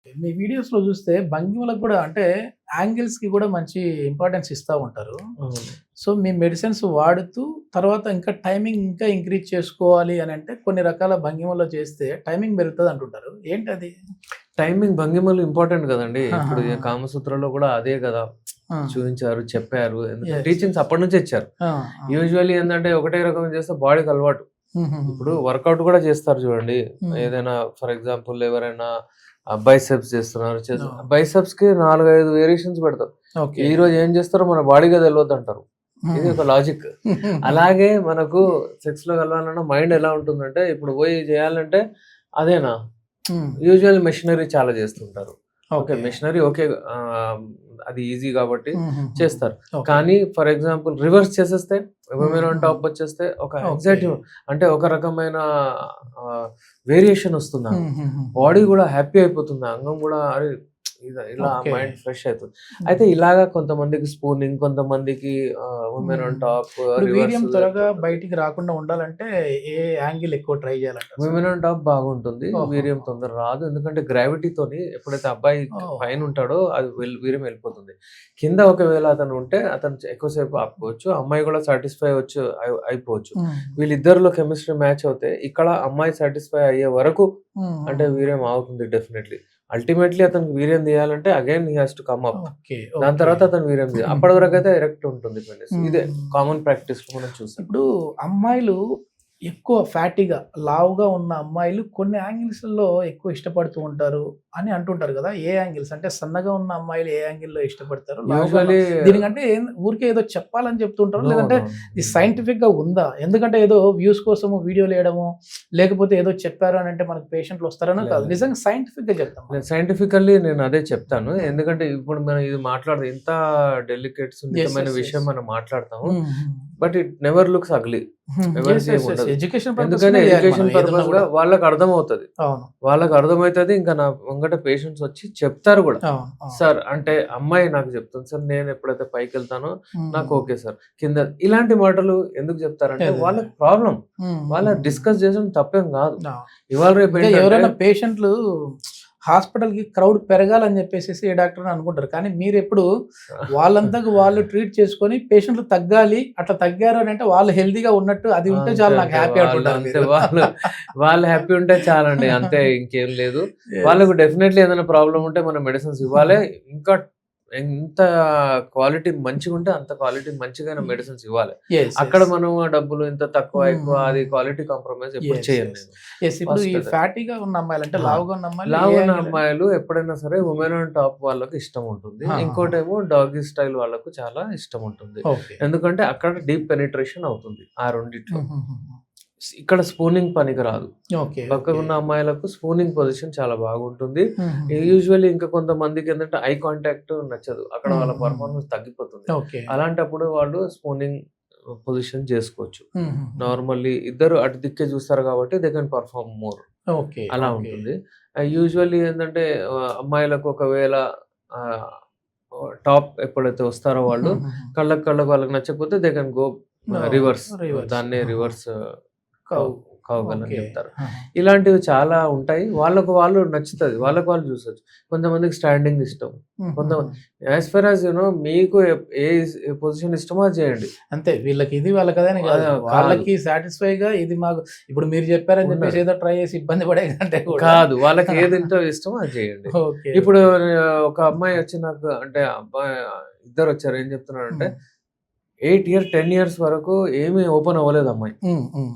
మీ వీడియోస్‌లో చూస్తే భంగిమలకు కూడా అంటే యాంగిల్స్‌కి కూడా మంచి ఇంపార్టెన్స్ ఇస్తా ఉంటారు. అవును. సో, మీ మెడిసిన్స్ వాడుతూ తర్వాత ఇంకా టైమింగ్ ఇంకా ఇంక్రీజ్ చేసుకోవాలి అనంటే కొన్ని రకాల భంగిమలో చేస్తే టైమింగ్ పెరుగుతది అంటుంటారు. ఏంటది? టైమింగ్ భంగిమలు ఇంపార్టెంట్ కదండీ! ఇప్పుడు ఈ ఆహాహా! కామసూత్రలో కూడా అదే కదా! ఆ! చూయించారు, చెప్పారు. ఎందుకంటే యెస్. టీచింగ్స్ అప్పటి నుంచే ఇచ్చారు. ఆ! ఆ! యూజువల్లీ ఏందంటే ఒకటే రకం చేస్తే బాడీకి అలవాటు. ఇప్పుడు హుహుహు. వర్కౌట్ కూడా చేస్తారు చూడండి. హ్మ్. ఏదైనా ఫర్ ఎగ్జాంపుల్ ఎవరైనా బైసెప్స్ చేస్తున్నారు. అవును. బైసెప్స్‌కి 4, 5 వేరియేషన్స్ పెడతారు. ఓకే. ఈరోజు ఏం చేస్తారో మన బాడీకే తెలవద్దంటారు. ఇది హ్మ్. ఒక లాజిక్. అలాగే మనకు సెక్స్‌లో కలవాలన్నా మైండ్ ఎలా ఉంటుందంటే ఇప్పుడు పోయి చేయాలంటే అదేనా? హ్మ్. యూజువల్ మెషినరీ చాలా చేస్తుంటారు. ఓకే. ఓకే. Machinery okay. అది ఈజీ కాబట్టి హుహుహు. చేస్తారు. ఓకే. కానీ ఫర్ ఎగ్జాంపుల్ రివర్స్ చేసేస్తే విమెన్ ఆన్ హుహు. టాప్ వచ్చేస్తే ఒక ఓకే. యాంగ్జైటీ అంటే ఒక రకమైన వేరియేషన్ వస్తుంది ఆమెకి. హుహుహు. బాడీ కూడా హ్యాపీ అయిపోతుంది. అంగం కూడా అరే ఇలా ఓకే. మైండ్ ఫ్రెష్ అయితుంది. అయితే హ్మ్. ఇలాగా కొంతమందికి స్పూనింగ్, కొంతమందికి విమెన్ ఆన్ హ్మ్. టాప్, ఇప్పుడు రివర్స్ వీర్యం త్వరగా ఉంటుంది. బయటికి రాకుండా ఉండాలంటే ఏ యాంగిల్ ఎక్కువ ట్రై చేయాలంటారు సార్? విమెన్ ఆన్ టాప్ బాగుంటుంది. వీర్యం ఓహోహో! తొందర రాదు. ఎందుకంటే గ్రావిటీతోని ఎప్పుడైతే అబ్బాయి ఓహ్! పైన ఉంటాడో అది వీర్యం వెళ్ళిపోతుంది. కింద ఒకవేళ అతను ఉంటే అతను ఎక్కువసేపు ఆపుకోవచ్చు. అమ్మాయి కూడా సాటిస్ఫై అయిపోవచ్చు. హ్మ్. వీళ్ళిద్దరిలో కెమిస్ట్రీ మ్యాచ్ అవుతే ఇక్కడ అమ్మాయి సాటిస్ఫై అయ్యే వరకు హ్మ్. అంటే హ్మ్. వీర్యం ఆగుతుంది డెఫినెట్‌లీ. అల్టిమేట్‌లీ అతనికి వీర్యం తీయాలంటే again he has to come up. Okay. దాని ఓకే. తర్వాత అతను వీర్యం అప్పటి వరకైతే ఎరెక్ట్ ఉంటుంది పెనిస్. ఇదే హ్మ్. కామన్ ప్రాక్టీస్‌లో మనం చూసాం. ఇప్పుడు అమ్మాయిలు ఎక్కువ ఫ్యాటీగా, లావుగా ఉన్న అమ్మాయిలు కొన్ని యాంగిల్స్‌లో ఎక్కువ ఇష్టపడుతూ ఉంటారు అని అంటుంటారు గదా! ఏ యాంగిల్స్ అంటే సన్నగా ఉన్న అమ్మాయిలు ఏ యాంగిల్‌లో ఇష్టపడతారు? లావుగా ఉన్న యూజువల్లీ దీనికంటే ఊరికే ఏదో చెప్పాలని చెప్తుంటారా? నో. లేదంటే నో. ఇది సైంటిఫిక్‌గా ఉందా? ఎందుకంటే ఏదో వ్యూస్ కోసము వీడియోలేయడము, లేకపోతే ఏదో చెప్పారు అనంటే మనకు పేషెంట్లు వస్తారనో లేదు. కాదు. నిజంగా సైంటిఫిక్‌గా చెప్తాం మనం. సైంటిఫికల్లీ నేను అదే చెప్తాను. హ్మ్. ఎందుకంటే ఇప్పుడు మనం ఇది ఇంత డెలికేట్ యెస్. సున్నితమైన యెస్. విషయం యెస్. మనం మాట్లాడతాము. హ్మ్. హ్మ్. But it never looks ugly. Yes. ఎవరికీ యెస్. యెస్. ఏముండదు. ఎడ్యుకేషన్ ఎందుకని పర్పస్‌గానే జేయాలి మనం ఎడ్యుకేషన్ ఏదున్నా పర్పస్‌గా గూడా. వాళ్ళకి అర్థమవుతది. అవును. వాళ్ళకి అర్థమైతది. ఇంకా నా ముంగట పేషెంట్స్ వచ్చి చెప్తారు గూడా. అవును. అవును. సార్ అంటే అమ్మాయి నాకు చెప్తుంది సార్. నేను ఎప్పుడైతే పైకెళ్తానో నాకు హ్మ్. Okay sir. కింద ఇలాంటి మాటలు ఎందుకు చెప్తారంటే అదే. వాళ్ళకి ప్రాబ్లమ్. హ్మ్. వాళ్ళ హ్మ్. హ్మ్. డిస్కస్ చేయడం తప్పేం గాదు. అవును. ఇవాళ రేపు ఇంకా ఏంటంటే ఎవరైనా పేషెంట్లు హాస్పిటల్‌కి క్రౌడ్ పెరగాలని జెప్పేసేసి ఏ డాక్టరని అనుకుంటారు. కానీ మీరెప్పుడు వాళ్ళంతకు వాళ్ళు ట్రీట్ చేసుకొని పేషెంట్లు తగ్గాలి. అట్లా తగ్గారు అనంటే వాళ్ళు హెల్తీగా ఉన్నట్టు అది ఉంటే అంతే. చాలు నాకు అంతే. హ్యాపీ వాళ్ళు అంటుంటారు అంతే. మీరు. వాళ్ళు హ్యాపీ ఉంటే చాలండి. అంతే ఇంకేం లేదు. యెస్. వాళ్ళకు డెఫినైట్‌లీ ఏదైనా ప్రాబ్లమ్ ఉంటే మనం మెడిసిన్స్ ఇవ్వాలే. ఇంకా ఎంత క్వాలిటీ మంచిగుంటే అంత క్వాలిటీ మంచిగైన మెడిసిన్స్ ఇవ్వాలి. యెస్. అక్కడ యెస్. మనం డబ్బులు ఇంత తక్కువ, హ్మ్. ఎక్కువ అది హ్మ్. క్వాలిటీ కాంప్రమైజ్ ఎప్పుడు యెస్. చేయను యెస్. నేను. యెస్. ఇప్పుడు ఈ ఫస్ట్ అది. ఫ్యాటీగా ఉన్న అమ్మాయిలు అంటే ఆ! లావుగా ఉన్న అమ్మాయిలు ఏ లావున్న యాంగిల్ అండి? అమ్మాయిలు ఎప్పుడైనా సరే వుమెన్ ఆన్ టాప్ వాళ్ళకి ఇష్టం ఉంటుంది. ఆహాహా! ఇంకోటేమో డాగీ స్టైల్ వాళ్ళకు చాలా ఇష్టం ఉంటుంది. ఓకే. ఎందుకంటే అక్కడ డీప్ పెనిట్రేషన్ అవుతుంది. ఆ రెండిట్లో. హుహుహుహు. ఇక్కడ స్పూనింగ్ పనికిరాదు. ఓకే. ఓకే. బక్కగున్న అమ్మాయిలకు స్పూనింగ్ పొజిషన్ చాలా బాగుంటుంది. హుహుహు. యూజువల్లీ ఇంకా కొంతమందికేంటంటే ఐ కాంటాక్ట్ నచ్చదు. అక్కడ హ్మ్. వాళ్ళ హ్మ్. పెర్ఫార్మన్స్ తగ్గిపోతుంది. ఓకే. అలాంటప్పుడు వాళ్ళు స్పూనింగ్ పొజిషన్ చేసుకోవచ్చు. హుహుహు. నార్మల్లీ ఇద్దరు అటు దిక్కే చూస్తారు కాబట్టి they can perform more. Okay. అలా ఓకే. ఉంటుంది. యూజువల్లీ ఏంటంటే అమ్మాయిలకు ఒకవేళ ఆహ్, టాప్ ఎప్పుడైతే వస్తారో వాళ్ళు హుహుహు. కళ్ళకి వాళ్ళకి నచ్చకపోతే they can go oh! Reverse. Reverse. దాన్నే ఆహాహా! రివర్స్ కౌ కౌ కౌగల్ అని ఓకే. చెప్తారు. ఆహా! ఇలాంటివి చాలా ఉంటాయి. వాళ్ళకి వాళ్ళు నచ్చుతది. వాళ్ళకి వాళ్ళు చూసొచ్చు. కొంతమందికి స్టాండింగ్ ఇష్టం. కొంత హుహుహు. యాస్ ఫార్ యాస్ మీకు ఏ పొజిషన్ ఇష్టమో అది చేయండి. అంతే వీళ్ళకి ఇది వాళ్ళకదని కాదు. కాదు. వాళ్ళకి సాటిస్ఫై‌గా ఇది మాకు ఇప్పుడు మీరు చెప్పారని చెప్పేసి ఉండాలి. ఏదో ట్రై చేసి ఇబ్బంది పడే కంటే కూడా కాదు. వాళ్ళకి ఏదింటో ఇష్టమో అది చేయండి. ఓకే. ఇప్పుడు ఓకే. ఒక అమ్మాయి వచ్చి నాకు అంటే అబ్బాయి ఇద్దరొచ్చారు. ఏం చెప్తున్నారంటే హ్మ్. 10 ఇయర్స్ వరకు ఏమి ఓపెన్ అవ్వలేదు అమ్మాయి. హ్మ్. హ్మ్.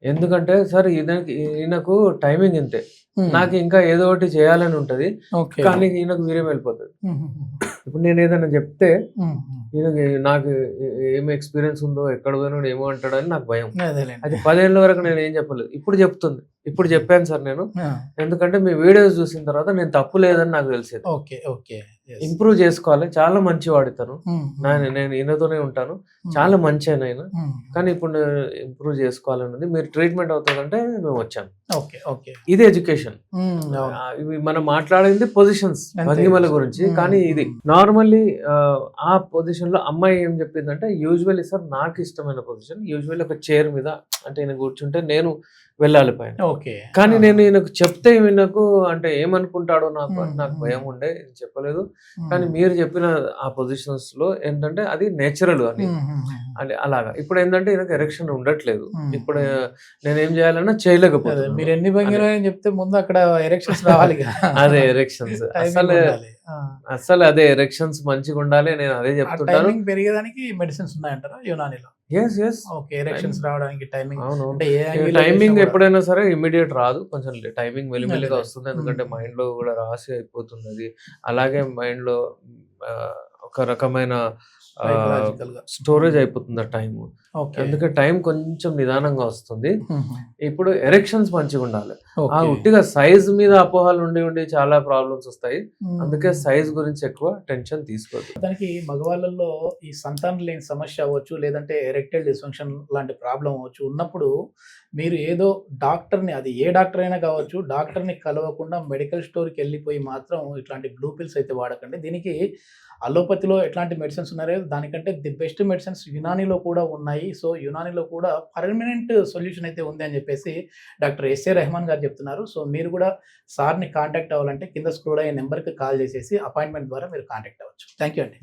ఎందుకంటే సార్ ఈయనకు టైమింగ్ ఇంతే. హ్మ్. నాకు ఇంకా ఏదో ఒకటి చేయాలని ఉంటది. ఓకే. కానీ ఈయనకు వీర్యం వెళ్ళిపోతది. హుహుహు. ఇప్పుడు నేనేదైనా చెప్తే హ్మ్. హ్మ్. ఈయనకి నాకు ఏమి ఎక్స్‌పీరియన్స్ ఉందో, ఎక్కడ పోయినోడు ఏమో అంటాడని నాకు భయం. అదేలెండి. అది 10 ఏళ్ల వరకు నేనేం చెప్పలేదు. ఇప్పుడు చెప్తుంది. ఇప్పుడు చెప్పాను సార్ నేను. ఆ! ఎందుకంటే మీ వీడియోస్ చూసిన తర్వాత నేను తప్పు లేదని నాకు తెలిసేది. ఓకే. ఓకే. యెస్. ఇంప్రూవ్ చేసుకోవాలి. చాలా మంచివాడితను. హ్మ్. హ్మ్. నేను ఈయనతోనే ఉంటాను. హ్మ్. చాలా మంచాయన ఈయన. హ్మ్. కానీ ఇప్పుడు నేను ఇంప్రూవ్ చేసుకోవాలనుంది. మీరు ట్రీట్మెంట్ అవుతదంటే మేమొచ్చాం. ఓకే. ఓకే. ఇది ఎడ్యుకేషన్. హ్మ్. అవును. ఇవి మనం మాట్లాడింది పొజిషన్స్ అంతే భంగిమల కదా సార్. గురించి. హ్మ్. కానీ ఇది హ్మ్. నార్మల్లీ ఆ పొజిషన్‌లో అమ్మాయి ఏం చెప్పిందంటే యూజువల్లీ సార్ నాకిష్టమైన పొజిషన్ యూజువల్లీ ఒక చైర్ మీద అంటే ఈయన కూర్చుంటే నేను వెళ్ళాలి పైన. ఓకే. కానీ ఆ. నేను ఈయనకు చెప్తే ఈయనకు అంటే ఏమనుకుంటాడో నాకు అని నాకు మ్మ్. భయం ఉండే, చెప్పలేదు. మ్మ్. కానీ మీరు చెప్పిన ఆ పొజిషన్స్ లో ఏంటంటే అది నేచురల్ అని మ్మ్. అని అలాగా. ఇప్పుడు ఏంటంటే ఈయనకు ఎరెక్షన్ ఉండట్లేదు. మ్మ్. ఇప్పుడు నేనేం చేయాలన్నా అదే చేయలేకపోతున్నాను. మీరు ఎన్ని అదే భంగిలో అని చెప్తే ముందు అక్కడ ఎరెక్షన్స్ రావాలి కదా. అదే ఎరెక్షన్స్ టైమింగ్ అసలు ఉండాలి. ఆ. అసలు అదే ఎరెక్షన్స్ మంచిగా ఉండాలి. నేను అదే ఆ చెప్తుంటాను. టైమింగ్ పెరిగేదానికి మెడిసిన్స్ ఉన్నాయంటారా యునానిలో? Yes yes okay. ఎరెక్షన్స్ రావడానికి టైమింగ్ అవును. అంటే ఏ యాంగిల్లో టైమింగ్ చేసినా కూడా. ఎప్పుడైనా సరే ఇమ్మీడియట్ రాదు. కొంచెం టైమింగ్ మెల్లిమెల్లిగా అదే. వస్తుంది. ఎందుకంటే మ్మ్. మైండ్‌లో కూడా రాసి అయిపోతుంది అది. అలాగే మైండ్‌లో ఒక రకమైన సైకలాజికల్ గా. స్టోరేజ్ అయిపోతుంది ఆ టైము. ఓకే. అందుకే టైం కొంచెం నిదానంగా వస్తుంది. మ్మ్. ఇప్పుడు ఎరెక్షన్స్ మంచిగా ఉండాలి. ఆ ఓకే. ఉట్టిగా సైజ్ మీద అపోహలు ఉండి చాలా ప్రాబ్లమ్స్ వస్తాయి. అందుకే మ్మ్. సైజ్ గురించి ఎక్కువ టెన్షన్ తీసుకోవద్దు. దానికి మగవాళ్ళలో ఈ సంతానం లేని సమస్య అవ్వచ్చు, లేదంటే ఎరెక్టైల్ డిస్ఫంక్షన్ లాంటి ప్రాబ్లం అవ్వచ్చు ఉన్నప్పుడు మీరు ఏదో డాక్టర్ని, అది ఏ డాక్టర్ అయినా కావచ్చు, డాక్టర్ని కలవకుండా మెడికల్ స్టోర్కి వెళ్ళిపోయి మాత్రం ఇట్లాంటి బ్లూ పిల్స్ అయితే వాడకండి. దీనికి అలోపతిలో ఎట్లాంటి మెడిసిన్స్ ఉన్నాయో దానికంటే ది బెస్ట్ మెడిసిన్స్ యునానీలో కూడా ఉన్నాయి. సో యునానీలో కూడా పర్మనెంట్ సొల్యూషన్ అయితే ఉంది అని చెప్పేసి డాక్టర్ ఎస్ఏ రెహమాన్ గారు చెప్తున్నారు. సో మీరు కూడా సార్ని కాంటాక్ట్ అవ్వాలంటే కింద స్క్రోల్ అయ్యే నెంబర్కి కాల్ చేసేసి అపాయింట్మెంట్ ద్వారా మీరు కాంటాక్ట్ అవ్వచ్చు. థ్యాంక్ యూ అండి.